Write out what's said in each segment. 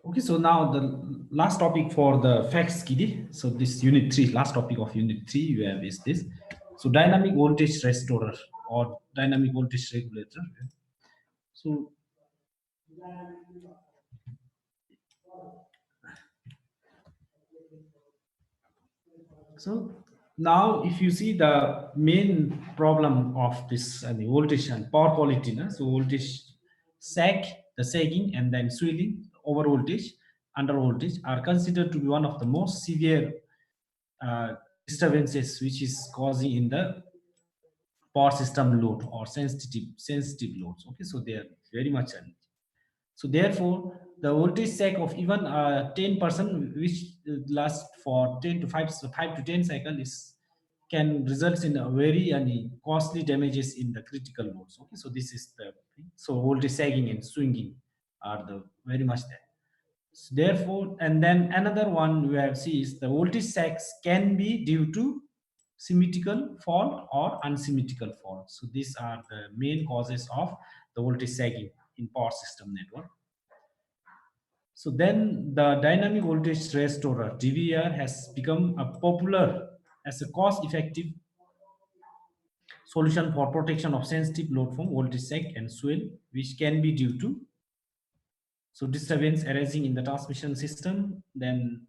Okay, so now the last topic for the facts, Kidi. So this unit 3, last topic of unit 3, you have is this. So dynamic voltage restorer or dynamic voltage regulator. So So now, if you see the main problem of this the voltage and power quality, na, so voltage sag, the sagging, and then swelling, over voltage, under voltage are considered to be one of the most severe disturbances which is causing in the power system load or sensitive loads. Okay, so they are very much challenging. So therefore, the voltage sag of even 10%, which lasts for 10 to 5 to 10 cycle, is can result in a very costly damages in the critical loads. Okay, so this is the so voltage sagging and swinging are the very much there. So therefore, and then another one we have seen is the voltage sags can be due to symmetrical fault or unsymmetrical fault. So these are the main causes of the voltage sagging in power system network. So then the dynamic voltage restorer DVR has become a popular as a cost-effective solution for protection of sensitive load from voltage sag and swell, which can be due to disturbance arising in the transmission system, then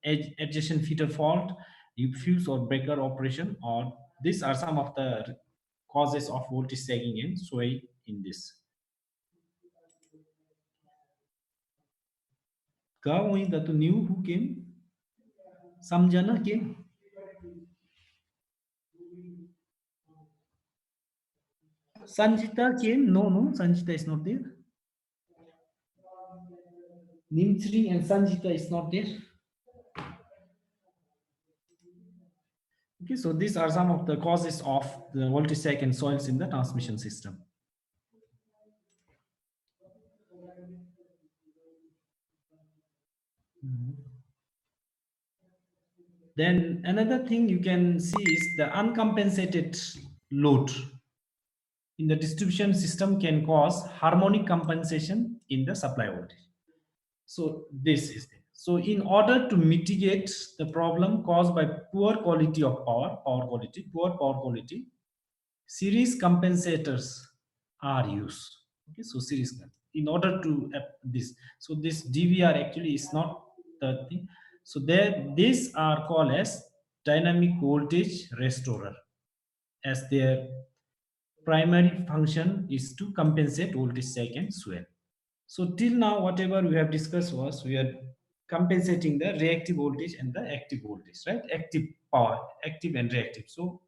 adjacent feeder fault, fuse or breaker operation, or these are some of the causes of voltage sagging and sway in this. Going that new who came? Samjana came. Sanjita came? No, Sanjita is not there. Nimchri and Sanjita is not there. Okay, so these are some of the causes of the voltage sag and soils in the transmission system. Then another thing you can see is the uncompensated load in the distribution system can cause harmonic compensation in the supply voltage. So this is it. So in order to mitigate the problem caused by poor quality of poor power quality, series compensators are used. Okay, so series in order to this. So this DVR actually is not the thing. So there, these are called as dynamic voltage restorer, as their primary function is to compensate voltage sag and swell. So till now, whatever we have discussed was we are compensating the reactive voltage and the active voltage, right? Active power, active and reactive. So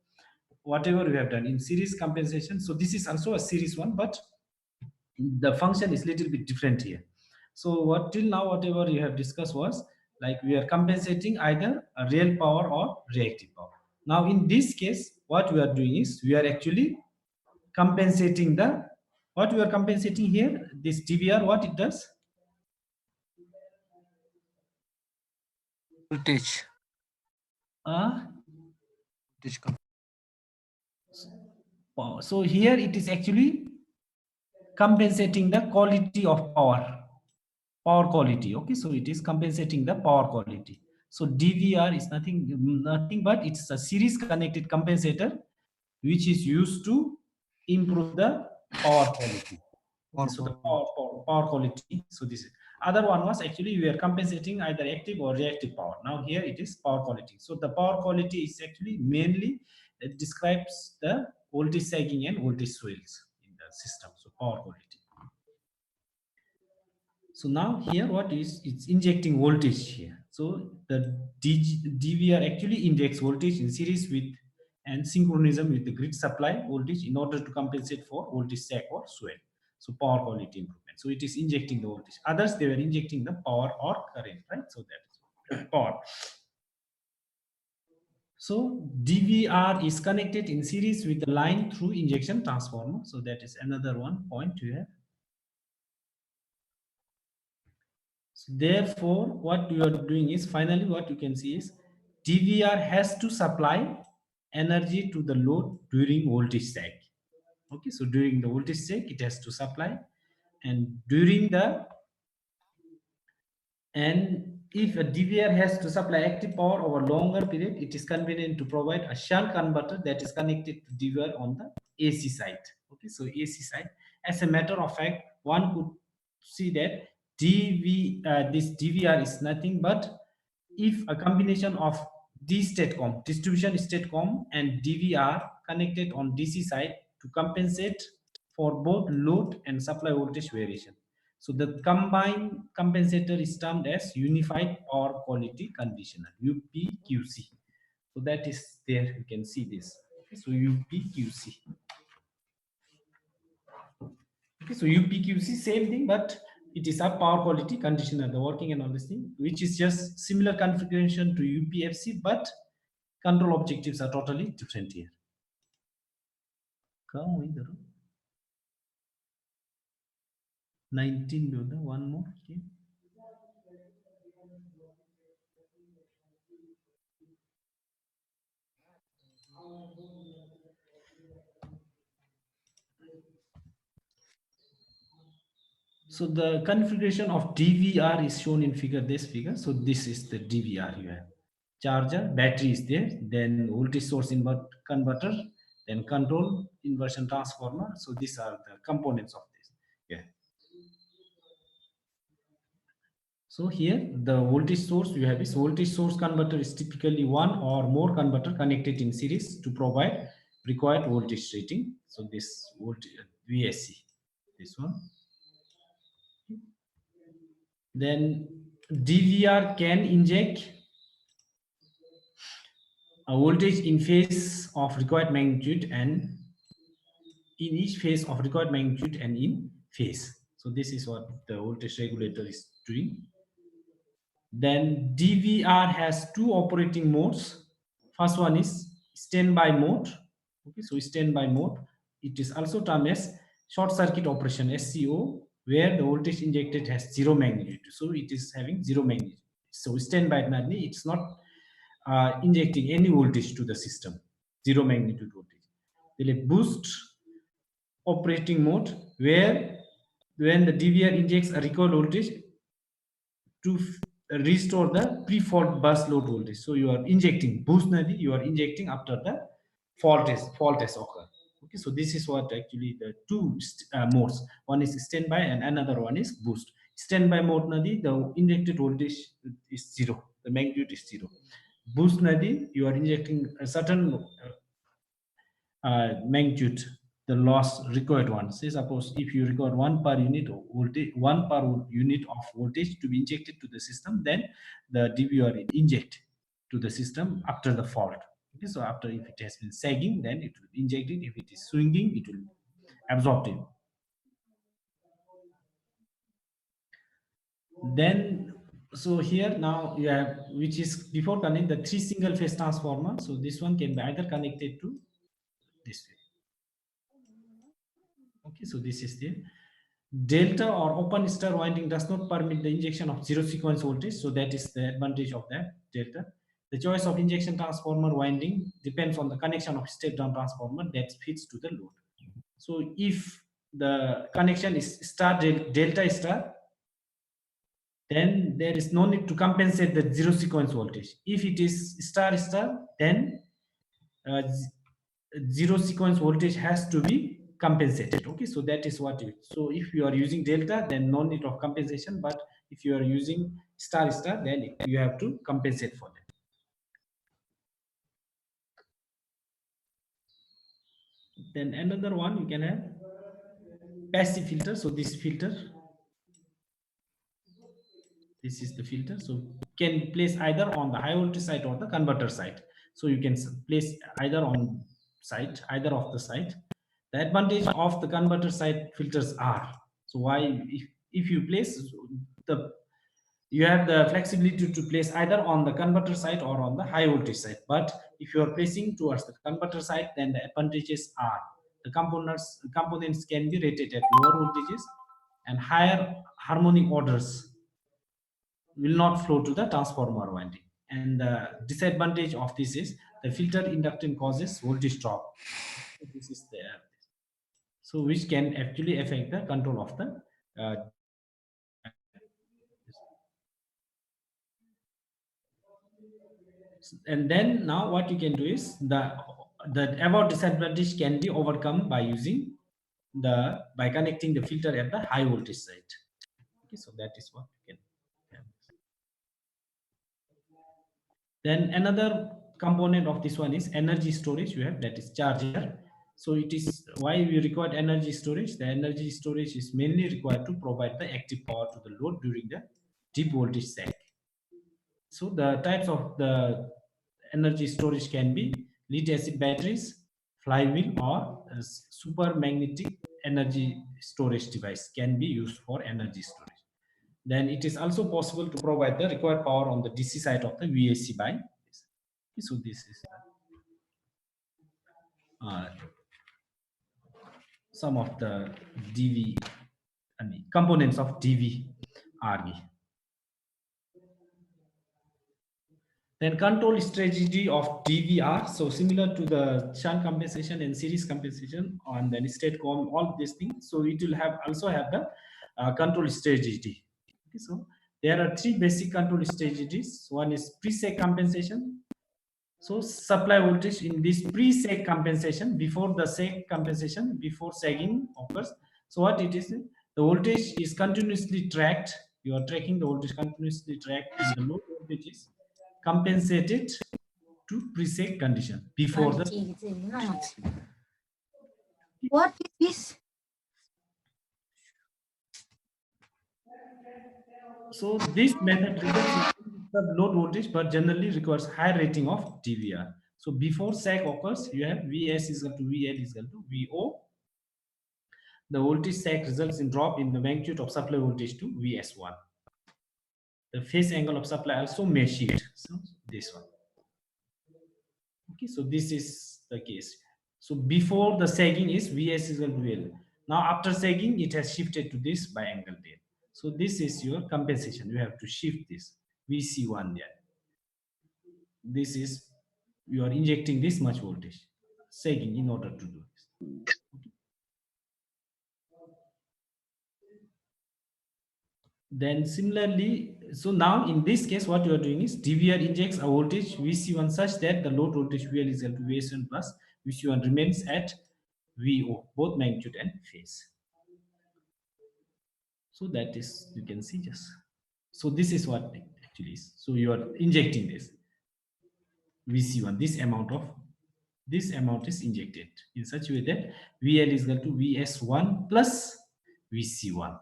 whatever we have done in series compensation, so this is also a series one, but the function is little bit different here. So what till now, whatever you have discussed was like we are compensating either a real power or reactive power. Now in this case, what we are doing is we are actually compensating the what we are compensating here, this DVR, what it does. Voltage. uh Voltage so here it is actually compensating the quality of power quality. Okay, so it is compensating the power quality. So DVR is nothing but it's a series connected compensator which is used to improve the power quality. Okay, so the power quality. So this is other one was actually we are compensating either active or reactive power. Now here it is power quality. So the power quality is actually mainly it describes the voltage sagging and voltage swells in the system. So power quality. So now here what is it's injecting voltage here. So the DVR actually injects voltage in series with and synchronism with the grid supply voltage in order to compensate for voltage sag or swell. So power quality improvement. So it is injecting the voltage. Others they were injecting the power or current, right? So that is power. So DVR is connected in series with the line through injection transformer. So that is another one point here. So therefore, what you are doing is finally what you can see is DVR has to supply energy to the load during voltage sag. Okay, so during the voltage sag, it has to supply, and during the and if a DVR has to supply active power over longer period, it is convenient to provide a shunt converter that is connected to DVR on the AC side. Okay, so AC side. As a matter of fact, one could see that this DVR is nothing but if a combination of DStatCom, distribution statcom, and DVR connected on DC side to compensate for both load and supply voltage variation. So the combined compensator is termed as unified power quality conditioner, UPQC. So that is there, you can see this. Okay, so UPQC. Okay, so UPQC, same thing, but it is a power quality conditioner, the working and all this thing, which is just similar configuration to UPFC, but control objectives are totally different here. Come with 19, one more. Okay. So the configuration of DVR is shown in this figure. So this is the DVR you have. Charger, battery is there, then voltage source converter, then control inversion transformer. So these are the components of this. Yeah. So here the voltage source you have is voltage source converter is typically one or more converter connected in series to provide required voltage rating. So this voltage VSC, this one. Then DVR can inject a voltage in phase of required magnitude and in each phase of required magnitude and in phase. So this is what the voltage regulator is doing. Then DVR has two operating modes. First one is standby mode. Okay, so standby mode. It is also termed as short circuit operation, SCO, where the voltage injected has zero magnitude. So it is having zero magnitude. So standby means it's not injecting any voltage to the system, zero magnitude voltage. Then a boost operating mode, where when the DVR injects a recoil voltage to restore the pre-fault bus load voltage. So you are injecting boost nadi, you are injecting after the fault has occurred. Okay, so this is what actually the two modes. One is standby and another one is boost. Standby mode nadi, the injected voltage is zero, the magnitude is zero. Boost nadi, you are injecting a certain magnitude, the loss required one. Say suppose if you require 1 per unit of voltage, 1 per unit of voltage to be injected to the system, then the DVR will inject to the system after the fault. Okay, so after, if it has been sagging, then it will inject it. If it is swinging, it will absorb it. Then so here now you have, which is before turning the 3 single phase transformer. So this one can be either connected to this way. Okay, so this is the delta or open star winding does not permit the injection of zero sequence voltage. So that is the advantage of that delta. The choice of injection transformer winding depends on the connection of step down transformer that fits to the load. So if the connection is star delta star, then there is no need to compensate the zero sequence voltage. If it is star star, then zero sequence voltage has to be compensated. Okay, so that is what you, so if you are using delta, then no need of compensation, but if you are using star star, then you have to compensate for that. Then another one, you can have passive filter. So this filter, this is the filter, so can place either on the high voltage side or the converter side. So you can place either on side, either of the side. The advantage of the converter side filters are, so why, if you place the, you have the flexibility to place either on the converter side or on the high voltage side. But if you are placing towards the converter side, then the advantages are the components can be rated at lower voltages, and higher harmonic orders will not flow to the transformer winding. And the disadvantage of this is the filter inductance causes voltage drop. This is there. So which can actually affect the control of the and then now what you can do is the above disadvantage can be overcome by using by connecting the filter at the high voltage side. Okay, so that is what you can have. Then another component of this one is energy storage. You have that is charger. So it is why we require energy storage. The energy storage is mainly required to provide the active power to the load during the deep voltage sag. So the types of the energy storage can be lead acid batteries, flywheel, or a super magnetic energy storage device can be used for energy storage. Then it is also possible to provide the required power on the DC side of the VAC by this. So this is some of the DV, components of DV-RV. Then control strategy of DVR. So similar to the shunt compensation and series compensation on the STATCOM, all these things. So it will also have the control strategy. Okay, so there are three basic control strategies. One is pre-sag compensation. So supply voltage in this pre-sag compensation, before the sag compensation, before sagging occurs. So what it is, the voltage is continuously tracked. You are tracking the voltage continuously tracked, and the low voltage is compensated to pre-sag condition before the. What is this? So this method results in the low voltage, but generally requires high rating of DVR. So before sag occurs, you have Vs is equal to VL is equal to VO. The voltage sag results in drop in the magnitude of supply voltage to Vs1. The phase angle of supply also may shift. So this one. Okay, so this is the case. So before the sagging is Vs is equal to VL. Now after sagging, it has shifted to this by angle del. So this is your compensation. You have to shift this Vc1 there. This is, you are injecting this much voltage, sagging, in order to do this. Then similarly, so now in this case, what you are doing is DVR injects a voltage Vc1 such that the load voltage VL is equal to Vs1 plus Vc1 remains at VO, both magnitude and phase. So that is, you can see just. So this is what it actually is. So you are injecting this Vc1, this amount is injected in such a way that VL is equal to Vs1 plus Vc1.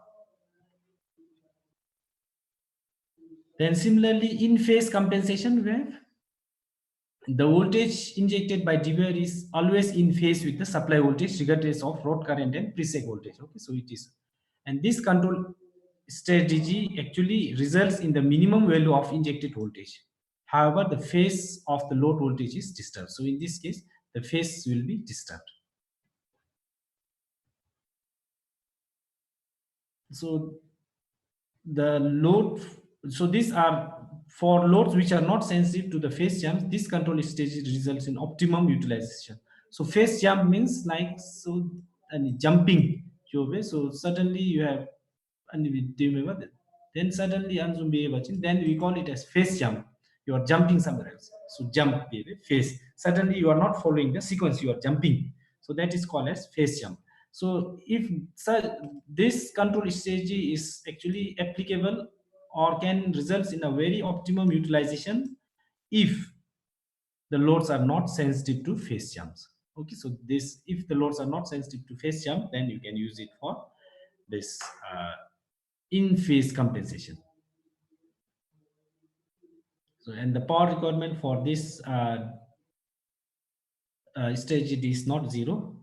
Then similarly, in phase compensation, we have the voltage injected by DVR is always in phase with the supply voltage regardless of load current and pre-sag voltage. Okay, so it is, and this control strategy actually results in the minimum value of injected voltage. However, the phase of the load voltage is disturbed. So in this case, the phase will be disturbed. So the load, so these are for loads which are not sensitive to the phase jumps. This control strategy results in optimum utilization. So phase jump means like, so and jumping, so suddenly you have, and do you remember that? Then suddenly then we call it as phase jump. You are jumping somewhere else. So jump phase. Suddenly you are not following the sequence, you are jumping. So that is called as phase jump. So if this control strategy is actually applicable or can result in a very optimum utilization if the loads are not sensitive to phase jumps. Okay, so this, if the loads are not sensitive to phase jump, then you can use it for this in phase compensation. So, and the power requirement for this strategy is not zero.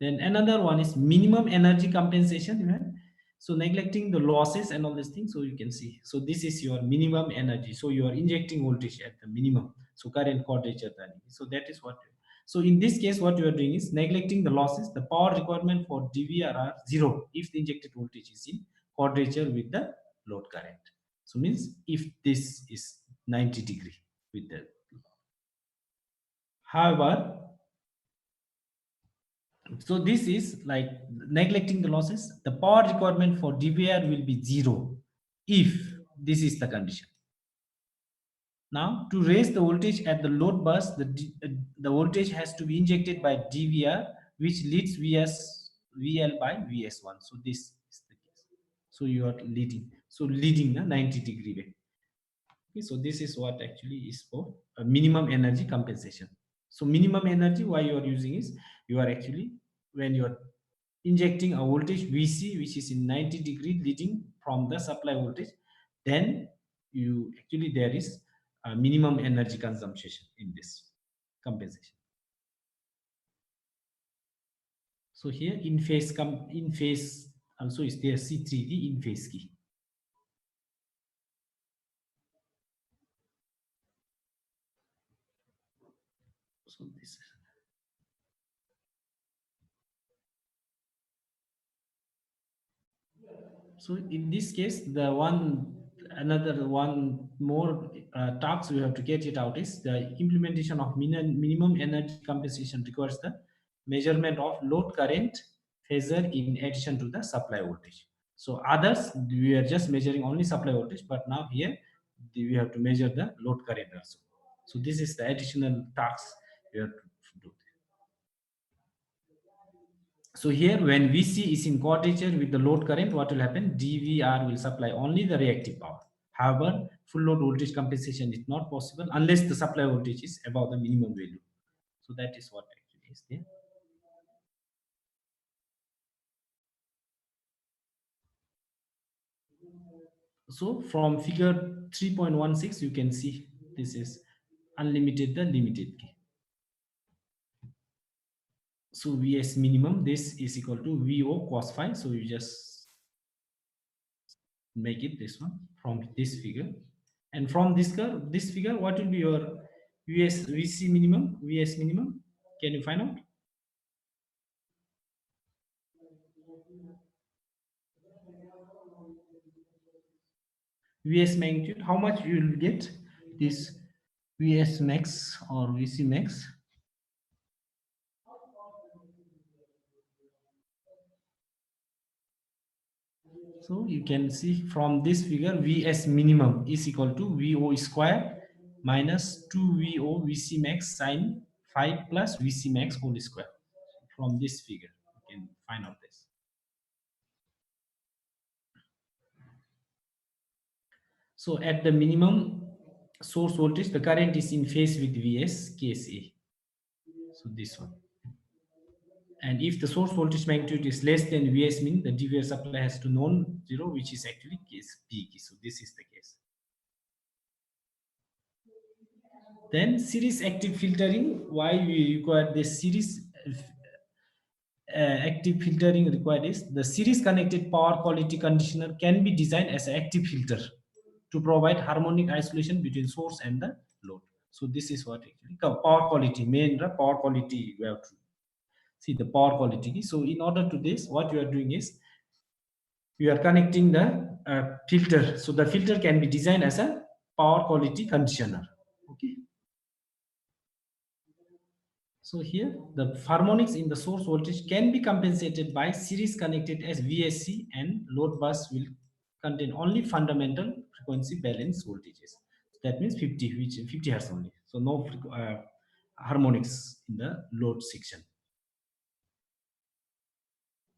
Then another one is minimum energy compensation. So neglecting the losses and all these things. So you can see. So this is your minimum energy. So you are injecting voltage at the minimum. So current quadrature. So that is what. So in this case, what you are doing is neglecting the losses. The power requirement for DVR are zero if the injected voltage is in quadrature with the load current. So means if this is 90° with that. However, so this is like neglecting the losses. The power requirement for DVR will be 0 if this is the condition. Now, to raise the voltage at the load bus, the voltage has to be injected by DVR, which leads VL by VS1. So this is the case. So you are leading. So leading the 90° way. Okay, so this is what actually is for a minimum energy compensation. So minimum energy, why you are using is you are actually when you are injecting a voltage VC which is in 90° leading from the supply voltage, then you actually there is a minimum energy consumption in this compensation. So here in phase also is there C3D in phase key. So this is so in this case, another one more task we have to get it out is the implementation of minimum energy compensation requires the measurement of load current phasor in addition to the supply voltage. So others we are just measuring only supply voltage, but now here we have to measure the load current also. So this is the additional task we have to do. So here when VC is in quadrature with the load current, what will happen? DVR will supply only the reactive power. However, full load voltage compensation is not possible unless the supply voltage is above the minimum value. So that is what actually is there. So from figure 3.16, you can see this is unlimited the limited key. So Vs minimum, this is equal to VO cos phi. So you just make it this one from this figure. And from this figure, what will be your VC minimum, Vs minimum? Can you find out? Vs magnitude, how much you will get this Vs max or Vc max? So you can see from this figure, Vs minimum is equal to VO square minus 2VO Vc max sine 5 plus Vc max whole square. From this figure, you can find out this. So at the minimum source voltage, the current is in phase with Vs, case A. So this one. And if the source voltage magnitude is less than Vs min, the DVR supply has to non-zero, which is actually case B. So this is the case. Then series active filtering. Why we require this series active filtering required is the series connected power quality conditioner can be designed as an active filter to provide harmonic isolation between source and the load. So this is what actually power quality, main power quality we have to see the power quality. So in order to this, what you are doing is you are connecting the filter. So the filter can be designed as a power quality conditioner. Okay. So here the harmonics in the source voltage can be compensated by series connected as VSC, and load bus will contain only fundamental frequency balance voltages. That means 50, which 50 hertz only. So no harmonics in the load section.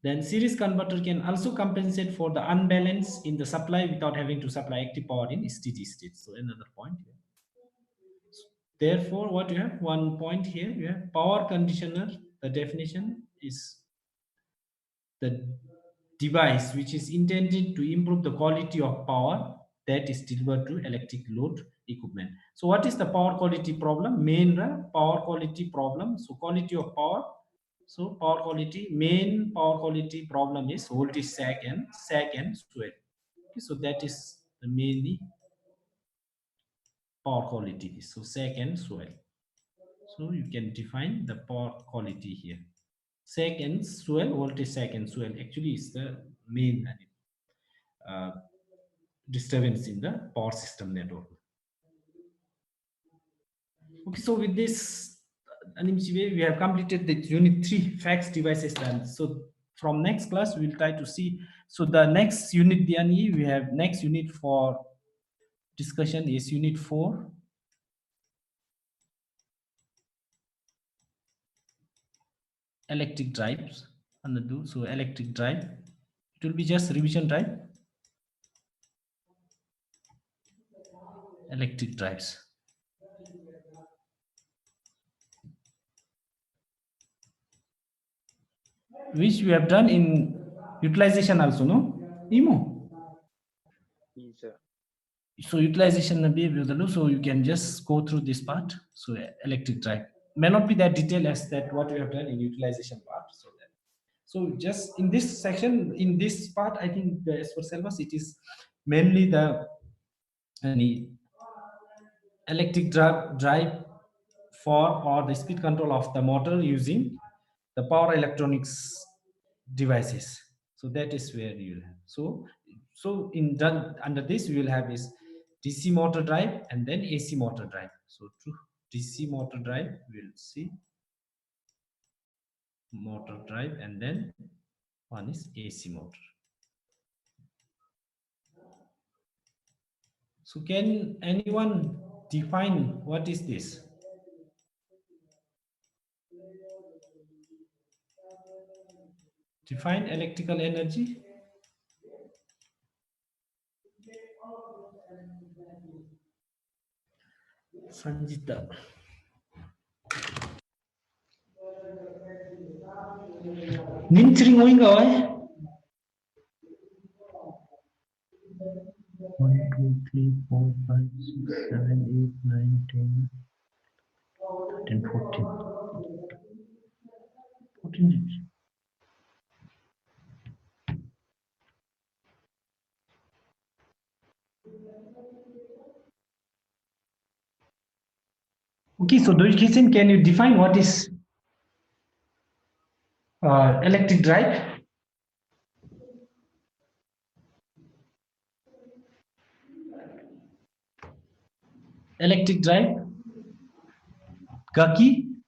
Then series converter can also compensate for the unbalance in the supply without having to supply active power in steady state. So another point here. Therefore, what you have, one point here, you have power conditioner. The definition is the device which is intended to improve the quality of power that is delivered to electric load equipment. So what is the power quality problem? Main power quality problem. So quality of power. So power quality, main power quality problem is voltage sag and swell. Okay, so that is the mainly power quality. So sag and swell. So you can define the power quality here. Sag and swell, voltage sag and swell actually is the main disturbance in the power system network. Okay, so with this, Animchive, we have completed the unit 3 fax devices done. So from next class, we'll try to see. So the next unit, Diani, we have next unit for discussion is unit 4. Electric drives. So electric drive. It will be just revision drive. Electric drives. Which we have done in utilization also, no? Emo. Yes, sir. So utilization so you can just go through this part. So electric drive may not be that detailed as that what we have done in utilization part. So just in this section, in this part, I think as for syllabus, it is mainly the electric drive for or the speed control of the motor using the power electronics devices. So that is where you will have. So in done under this we will have is DC motor drive and then AC motor drive. So to DC motor drive we'll see motor drive and then one is AC motor. So can anyone define what is this? Define electrical energy. Sanjita. Ninchring going away. 1, 2, 3, 4, 5, 6, 7, 8, 9, 10, 13, 14. 14. Okay, so Dojki-san, can you define what is electric drive? Electric drive? Gaki?